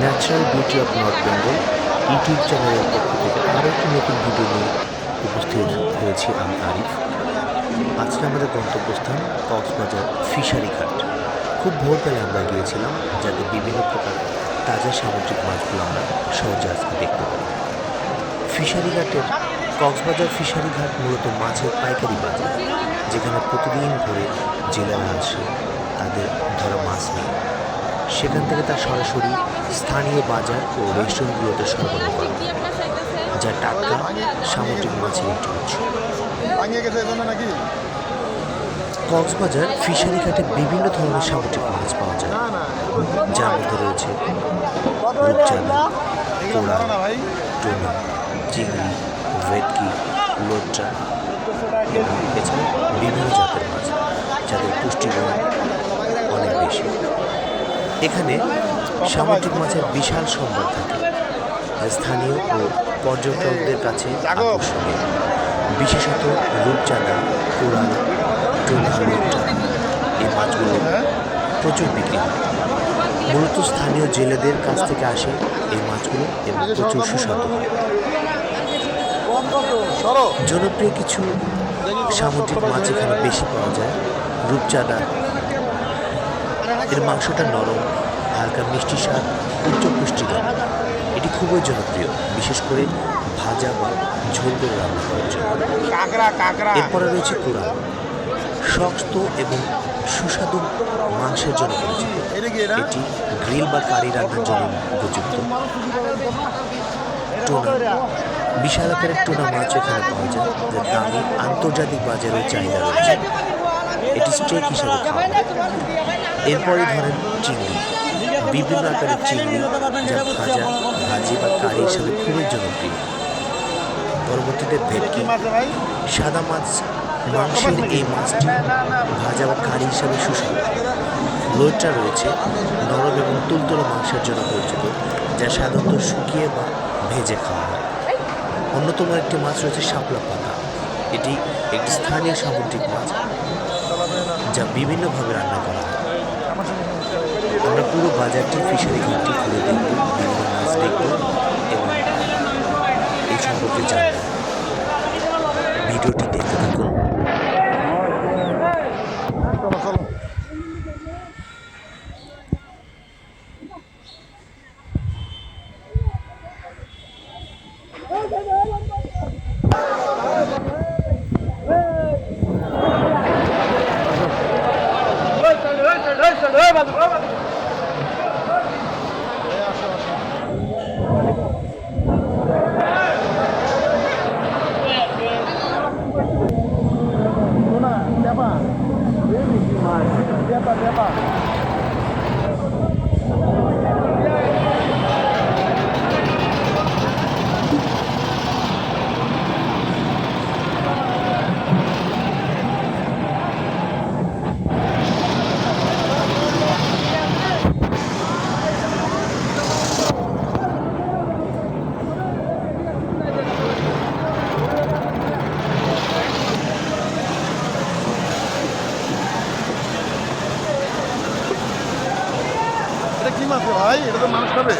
Natural beauty of north Bengal YouTube চ্যানেলের পক্ষ থেকে আরও একটি নতুন ভিডিও নিয়ে উপস্থিত হয়েছি আমি আরিফ। আজকে আমাদের গন্তব্যস্থান কক্সবাজার ফিশারি ঘাট। খুব ভোরবেলা আমরা গিয়েছিলাম, যাতে বিভিন্ন প্রকার তাজা সামুদ্রিক মাছগুলো আমরা সহজে আজকে দেখতে পারি। ফিশারি ঘাটের কক্সবাজার ফিশারি ঘাট মূলত মাছের পাইকারি বাজার, যেখানে প্রতিদিন ভোরে জেলেরা আসে তাদের ধরা মাছ নিয়ে। সেখান থেকে তা সরাসরি স্থানীয় বাজার ও রেস্টুরেন্টগুলোতে সরবরাহ করা, যা টাটকা সামুদ্রিক মাছের একটি উৎস। কক্সবাজার ফিশারি ঘাটে বিভিন্ন ধরনের সামুদ্রিক মাছ পাওয়া যায়, যার মধ্যে রয়েছে রূপচাঁদা, কোরাল, টুনা, চিংড়ি, ভেটকি, লোট্টা এবং এছাড়া বিভিন্ন জাতের মাছ, যাদের পুষ্টিগুণ অনেক বেশি। এখানে সামুদ্রিক মাছের বিশাল সম্ভার থাকে, যা স্থানীয় ও পর্যটকদের কাছে আকর্ষণীয়। বিশেষত রূপচাঁদা, কোরাল, টুনা, লোট্টা এই মাছগুলো প্রচুর বিক্রি হয়। মূলত স্থানীয় জেলেদের কাছ থেকে আসে এই মাছগুলো এবং প্রচুর সুস্বাদু হয়। জনপ্রিয় কিছু সামুদ্রিক মাছ এখানে বেশি পাওয়া যায়। রূপচাঁদা, এর মাংসটা নরম, হালকা মিষ্টি স্বাদ, উচ্চ পুষ্টিগুণ। এটি খুবই জনপ্রিয়, বিশেষ করে ভাজা বা ঝোল করে রান্না করার জন্য। এরপরে রয়েছে কোরাল, শক্ত এবং সুস্বাদু মাংসের জন্য পরিচিত। এটি গ্রিল বা কারি রান্নার জন্য উপযুক্ত। টুনা, বিশাল আকারের টুনা মাছ এখানে পাওয়া যায়, যার দামি আন্তর্জাতিক বাজারে চাহিদা রয়েছে। এটি স্টেক হিসাবে খাওয়া হয়। এরপরে ধরেন চিংড়ি, বিভিন্ন আকারের চিংড়ি, যা ভাজা, ভাজি বা কারি হিসাবে খুবই জনপ্রিয়। পরবর্তীতে ভেটকি, সাদা মাছ মাংসের এই মাছটি ভাজা বা কারি হিসাবে সুস্বাদু। লোট্টা রয়েছে, নরম এবং তুলতুলে মাংসের জন্য পরিচিত, যা সাধারণত শুকিয়ে বা ভেজে খাওয়া হয়। অন্যতম একটি মাছ রয়েছে শাপলা পাতা। এটি একটি স্থানীয় সামুদ্রিক মাছ, যা বিভিন্নভাবে রান্না করা হয়। আমরা পুরো বাজারটি ফিশারি ঘাটটি ঘুরে দেখব, বিভিন্ন মাছ দেখব এবং এই সম্পর্কে জানব। ভিডিওটি দেখতে থাকুন। এটা কি মাছ ভাই? এটা তো মানুষ খাবে।